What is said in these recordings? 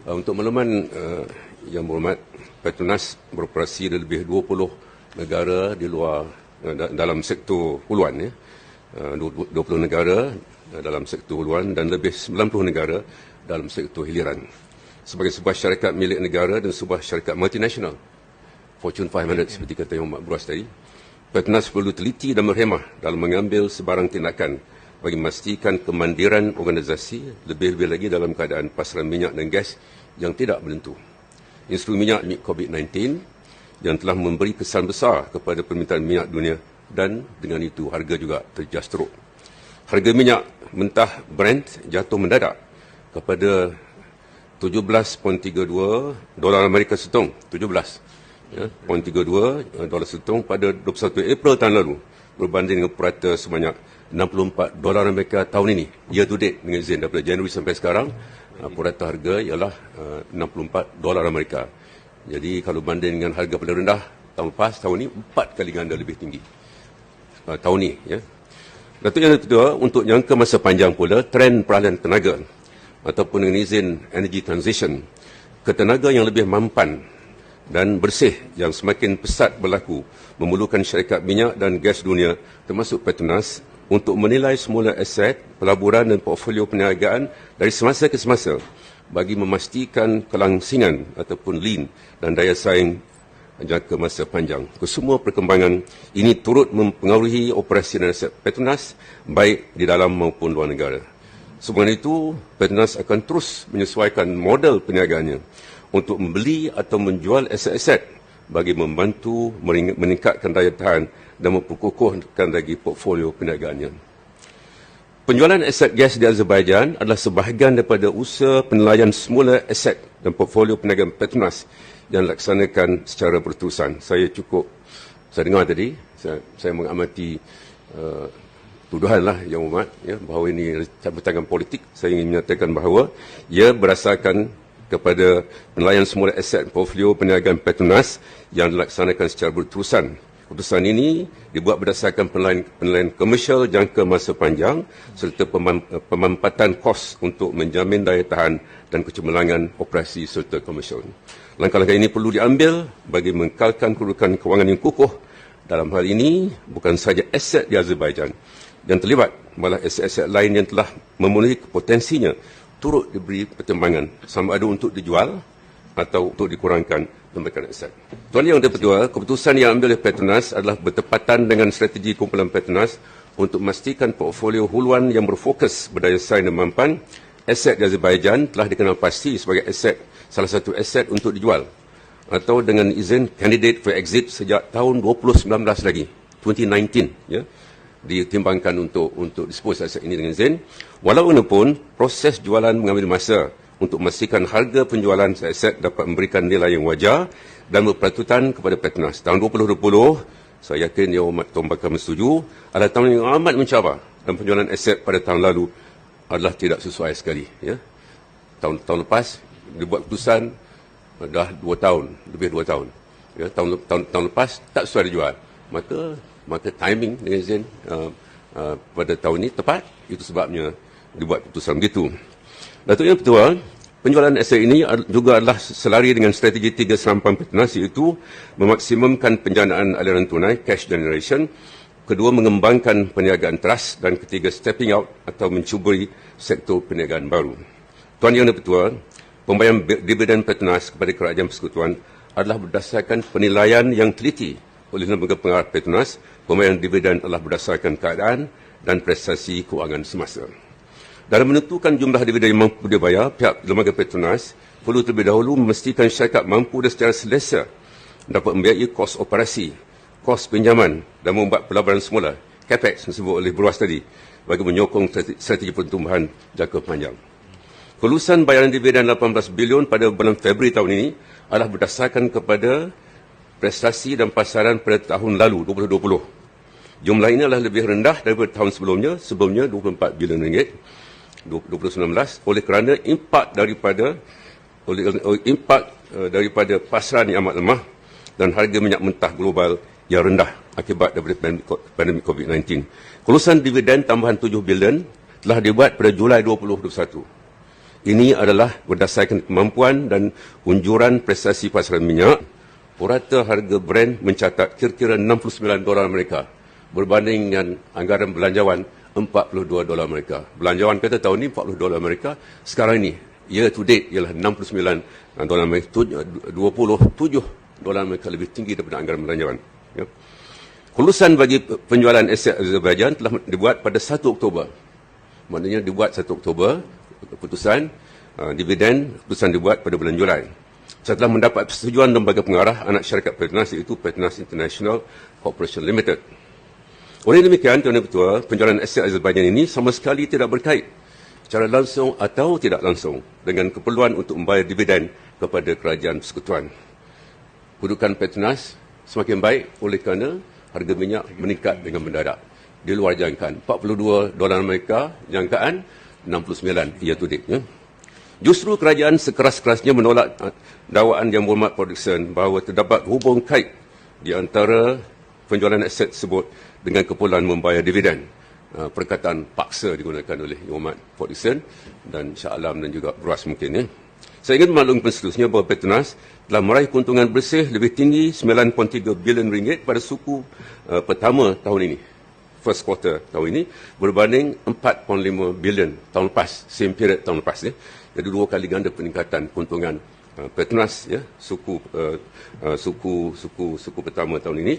Untuk makluman yang berhormat, Petronas beroperasi di lebih 20 negara di luar dalam sektor huluan, 20 negara dalam sektor huluan dan lebih 90 negara dalam sektor hiliran. Sebagai sebuah syarikat milik negara dan sebuah syarikat multinasional, Fortune 500 seperti kata Yang Amat Beruas tadi, Petronas perlu teliti dan berhemah dalam mengambil sebarang tindakan bagi memastikan kemandiran organisasi, lebih-lebih lagi dalam keadaan pasaran minyak dan gas yang tidak menentu. Industri minyak COVID-19 yang telah memberi kesan besar kepada permintaan minyak dunia dan dengan itu harga juga terjejas teruk. Harga minyak mentah Brent jatuh mendadak kepada 17.32 dolar Amerika setung, 17.32 dolar setung pada 21 April tahun lalu berbanding dengan purata sebanyak 64 dolar Amerika tahun ini. Year to date dengan izin daripada Januari sampai sekarang, purata harga ialah 64 dolar Amerika. Jadi kalau banding dengan harga paling rendah tahun lepas, tahun ini 4 kali ganda lebih tinggi. Tahun ini, ya. Datuk yang kedua, untuk jangka masa panjang pula, trend peralihan tenaga ataupun dengan izin energy transition ke tenaga yang lebih mampan dan bersih yang semakin pesat berlaku memerlukan syarikat minyak dan gas dunia termasuk Petronas untuk menilai semula aset, pelaburan dan portfolio perniagaan dari semasa ke semasa bagi memastikan kelangsingan ataupun lean dan daya saing jangka masa panjang. Kesemua perkembangan ini turut mempengaruhi operasi dan aset Petronas baik di dalam maupun luar negara. Sebab itu, Petronas akan terus menyesuaikan model perniagaannya untuk membeli atau menjual aset-aset bagi membantu meningkatkan daya tahan dan memperkukuhkan lagi portfolio perniagaannya. Penjualan aset gas di Azerbaijan adalah sebahagian daripada usaha penilaian semula aset dan portfolio perniagaan Petronas yang dilaksanakan secara berterusan. Saya dengar tadi, saya mengamati tuduhanlah Yang Amat, ya, bahawa ini cabutan politik. Saya ingin menyatakan bahawa ia berdasarkan kepada penilaian semula aset portfolio perniagaan Petronas yang dilaksanakan secara berterusan. Keputusan ini dibuat berdasarkan penilaian komersial jangka masa panjang serta pemampatan kos untuk menjamin daya tahan dan kecemerlangan operasi serta komersial. Langkah-langkah ini perlu diambil bagi mengekalkan kedudukan kewangan yang kukuh. Dalam hal ini, bukan sahaja aset di Azerbaijan yang terlibat, malah aset-aset lain yang telah memenuhi potensinya turut diberi pertimbangan sama ada untuk dijual atau untuk dikurangkan pemberian aset. Tuan Yang Kedua, keputusan yang ambil oleh Petronas adalah bertepatan dengan strategi kumpulan Petronas untuk memastikan portfolio huluan yang berfokus berdaya saing dan mampan. Aset di Azerbaijan telah dikenal pasti sebagai salah satu aset untuk dijual atau dengan izin candidate for exit sejak tahun 2019 lagi, 2019, ya, ditimbangkan untuk dispose aset ini dengan izin. Walaupun proses jualan mengambil masa untuk memastikan harga penjualan aset dapat memberikan nilai yang wajar dan berpatutan kepada Petronas. Tahun 2020, saya yakin Yang Amat Tuan bakal setuju, adalah tahun yang amat mencabar dan penjualan aset pada tahun lalu adalah tidak sesuai sekali. Ya. Tahun lepas dibuat keputusan dah 2 tahun, lebih 2 tahun. Ya, tahun lepas tak sesuai dijual. Maka timing dengan izin pada tahun ini tepat, itu sebabnya dibuat keputusan begitu. Datuk Yang Kedua, penjualan aset ini juga adalah selari dengan strategi 3 serampan Petronas, iaitu memaksimumkan penjanaan aliran tunai, cash generation, kedua mengembangkan perniagaan trust dan ketiga stepping out atau mencuburi sektor perniagaan baru. Tuan Yang Kedua, pembayaran dividen Petronas kepada kerajaan persekutuan adalah berdasarkan penilaian yang teliti oleh lembaga pengarah Petronas. Pembayaran dividen adalah berdasarkan keadaan dan prestasi kewangan semasa. Dalam menentukan jumlah dividen yang mampu dibayar, pihak lembaga Petronas perlu terlebih dahulu memastikan syarikat mampu dan secara selesa dapat membiayai kos operasi, kos pinjaman dan membuat pelaburan semula, capex yang disebut oleh Beruas tadi, bagi menyokong strategi pertumbuhan jangka panjang. Kelulusan bayaran dividen 18 bilion pada bulan Februari tahun ini adalah berdasarkan kepada prestasi dan pasaran pada tahun lalu, 2020. Jumlah ini adalah lebih rendah daripada tahun sebelumnya 24 bilion ringgit, 2019, oleh kerana impak daripada pasaran yang amat lemah dan harga minyak mentah global yang rendah akibat daripada pandemik COVID-19. Kelulusan dividen tambahan 7 bilion telah dibuat pada Julai 2021. Ini adalah berdasarkan kemampuan dan unjuran prestasi pasaran minyak. Purata harga Brent mencatat kira-kira $69 Amerika berbanding dengan anggaran belanjawan $42 Amerika. Belanjawan kata tahun ini $40 Amerika, sekarang ini year to date ialah $69 Amerika, $27 Amerika lebih tinggi daripada anggaran belanjawan. Ya. Kelulusan bagi penjualan aset Azerbaijan telah dibuat pada 1 Oktober. Maknanya dibuat 1 Oktober, keputusan dividen, keputusan dibuat pada bulan Julai. Setelah mendapat persetujuan lembaga pengarah anak syarikat Petronas iaitu Petronas International Corporation Limited. Oleh demikian, Tuan Ketua, penjualan aset Azerbaijan ini sama sekali tidak berkait secara langsung atau tidak langsung dengan keperluan untuk membayar dividen kepada kerajaan persekutuan. Kedudukan Petronas semakin baik oleh kerana harga minyak meningkat dengan mendadak. Di luar jangkaan, $42 Amerika, jangkaan 69 year to date. Ya. Justru kerajaan sekeras-kerasnya menolak dakwaan Yang Berhormat Production bahawa terdapat hubung kait di antara penjualan aset tersebut dengan keperluan membayar dividen. Perkataan paksa digunakan oleh Yang Berhormat Production dan Shah Alam dan juga Beras mungkin. Ya. Saya ingin memaklumkan seterusnya bahawa Petronas telah meraih keuntungan bersih lebih tinggi RM9.3 bilion pada suku pertama tahun ini. First quarter tahun ini berbanding 4.5 bilion tahun lepas, same period tahun lepas. Ya. Jadi 2 kali ganda peningkatan keuntungan Petronas, ya, suku pertama tahun ini.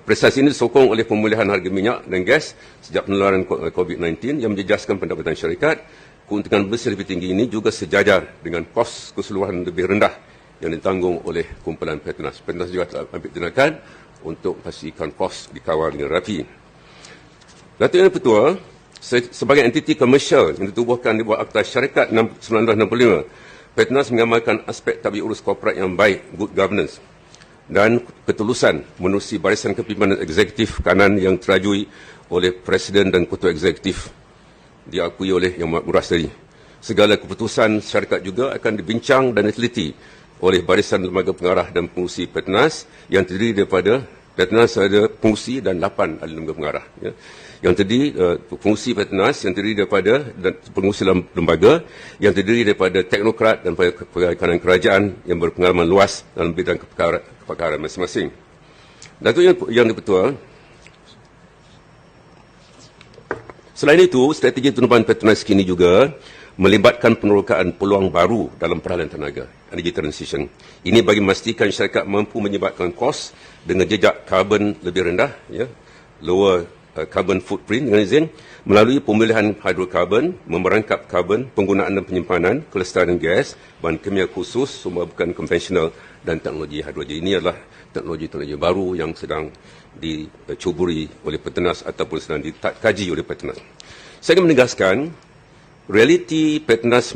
Prestasi ini disokong oleh pemulihan harga minyak dan gas sejak penularan COVID-19 yang menjejaskan pendapatan syarikat. Keuntungan bersih lebih tinggi ini juga sejajar dengan kos keseluruhan lebih rendah yang ditanggung oleh kumpulan Petronas. Petronas juga telah ambil tindakan untuk pastikan kos dikawal dengan rapi. Datuk Yang Ketua, sebagai entiti komersial yang ditubuhkan di bawah Akta Syarikat 1965, Petronas mengamalkan aspek tabi urus korporat yang baik, good governance, dan ketulusan menerusi barisan kepimpinan eksekutif kanan yang terajui oleh Presiden dan Ketua Eksekutif diakui oleh Yang Amat Beras tadi. Segala keputusan syarikat juga akan dibincang dan diteliti oleh barisan lembaga pengarah dan pengurusi Petronas yang terdiri daripada Petronas ada pengurusi dan 8 ahli lembaga pengarah. Ya. Yang terdiri pengurusi Petronas yang terdiri daripada pengurusi lembaga yang terdiri daripada teknokrat dan pegawai kerajaan yang berpengalaman luas dalam bidang kepakaran masing-masing. Datuk Yang Ketua, selain itu, strategi tunuban Petronas kini juga melibatkan penerokaan peluang baru dalam peralihan tenaga, energy transition. Ini bagi memastikan syarikat mampu menyebabkan kos dengan jejak karbon lebih rendah, ya, lower carbon footprint dengan izin, melalui pemilihan hidrokarbon, memerangkap karbon, penggunaan dan penyimpanan, kelestarian gas, bahan kimia khusus, sumber bukan konvensional dan teknologi hidrogen. Ini adalah teknologi-teknologi baru yang sedang dicuburi oleh Petronas ataupun sedang dikaji oleh Petronas. Saya ingin menegaskan, realitinya Petronas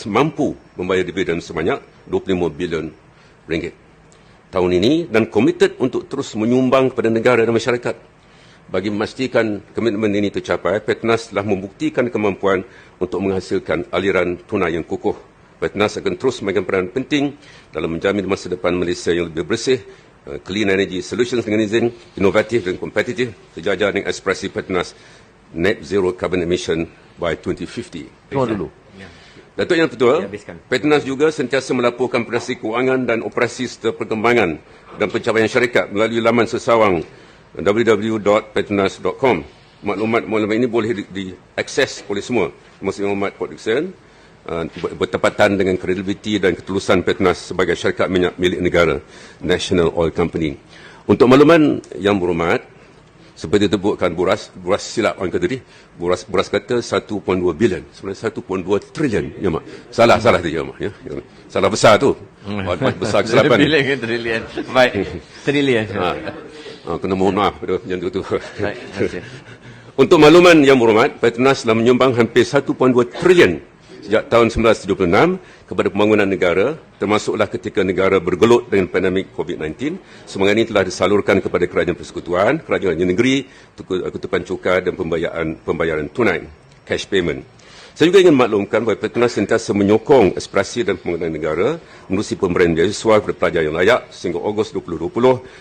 mampu membayar dividen sebanyak RM25 bilion tahun ini dan komited untuk terus menyumbang kepada negara dan masyarakat. Bagi memastikan komitmen ini tercapai, Petronas telah membuktikan kemampuan untuk menghasilkan aliran tunai yang kukuh. Petronas akan terus memainkan peranan penting dalam menjamin masa depan Malaysia yang lebih bersih, clean energy solutions dengan izin, inovatif dan kompetitif, sejajar dengan aspirasi Petronas net zero carbon emission by 2050. Tuan dulu. Datuk Yang Ketua, Petronas juga sentiasa melaporkan operasi kewangan dan operasi serta perkembangan dan pencapaian syarikat melalui laman sesawang www.petronas.com. Maklumat ini boleh diakses oleh semua, termasuk Yang Berhormat Production, bertepatan dengan kredibiliti dan ketulusan Petronas sebagai syarikat minyak milik negara, National Oil Company. Untuk makluman Yang Berhormat, seperti disebutkan Beras silap orang kata tadi, Beras kata 1.2 bilion, sebenarnya 1.2 trilion. Ya, Mak. Salah tadi, ya, Mak. Ya. Salah besar tu. Besar kesilapan. Bilion ke trilion? Baik, trilion. Kena mohon maaf pada Yang Ketua. Baik, terima kasih. Untuk makluman Yang Berhormat, Petronas telah menyumbang hampir 1.2 trilion sejak tahun 1976 kepada pembangunan negara, termasuklah ketika negara bergelut dengan pandemik COVID-19. Sumbangan ini telah disalurkan kepada kerajaan persekutuan, kerajaan negeri, ketupan cukai dan pembayaran tunai, cash payment. Saya juga ingin maklumkan bahawa Petronas sentiasa menyokong aspirasi dan pembangunan negara menerusi pemberian beasiswa kepada pelajar yang layak sehingga Ogos 2020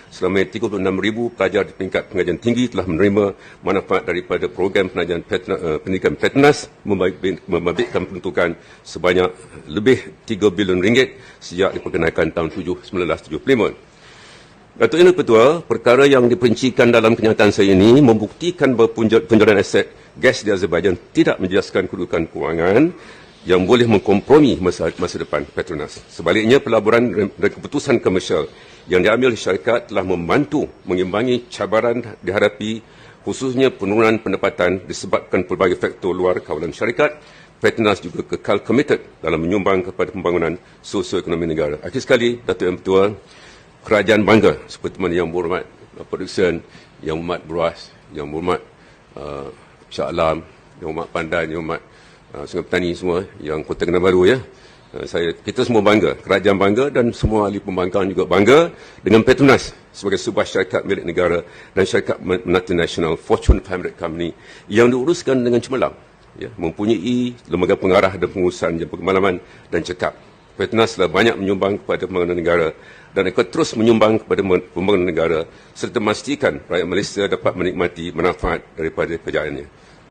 selama 36,000 pelajar di tingkat pengajian tinggi telah menerima manfaat daripada program pendidikan Petronas membabitkan peruntukan sebanyak lebih 3 bilion ringgit sejak diperkenalkan tahun 1975. Datuk Yang Ketua, perkara yang diperincikan dalam kenyataan saya ini membuktikan bahawa penjualan aset gas di Azerbaijan tidak menjejaskan kedudukan kewangan yang boleh mengkompromi masa depan Petronas. Sebaliknya, pelaburan dan keputusan komersial yang diambil oleh syarikat telah membantu mengimbangi cabaran dihadapi khususnya penurunan pendapatan disebabkan pelbagai faktor luar kawalan syarikat. Petronas juga kekal komited dalam menyumbang kepada pembangunan sosioekonomi negara. Akhir sekali, Datuk Yang Ketua, kerajaan bangga seperti mana Yang Berhormat Production, Yang Berhormat Beras, Yang Berhormat Shah Alam, Yang Berhormat Pandan, Yang Berhormat Sungai Petani semua, yang Kota Kinabalu ya. Kita semua bangga, kerajaan bangga dan semua ahli pembangkangan juga bangga dengan Petronas sebagai sebuah syarikat milik negara dan syarikat multinasional Fortune 500 Company yang diuruskan dengan cemerlang, ya, mempunyai lembaga pengarah dan pengurusan yang berpengalaman dan cekap. Petronas telah banyak menyumbang kepada pembangunan negara dan akan terus menyumbang kepada pembangunan negara serta memastikan rakyat Malaysia dapat menikmati manfaat daripada kejayaannya.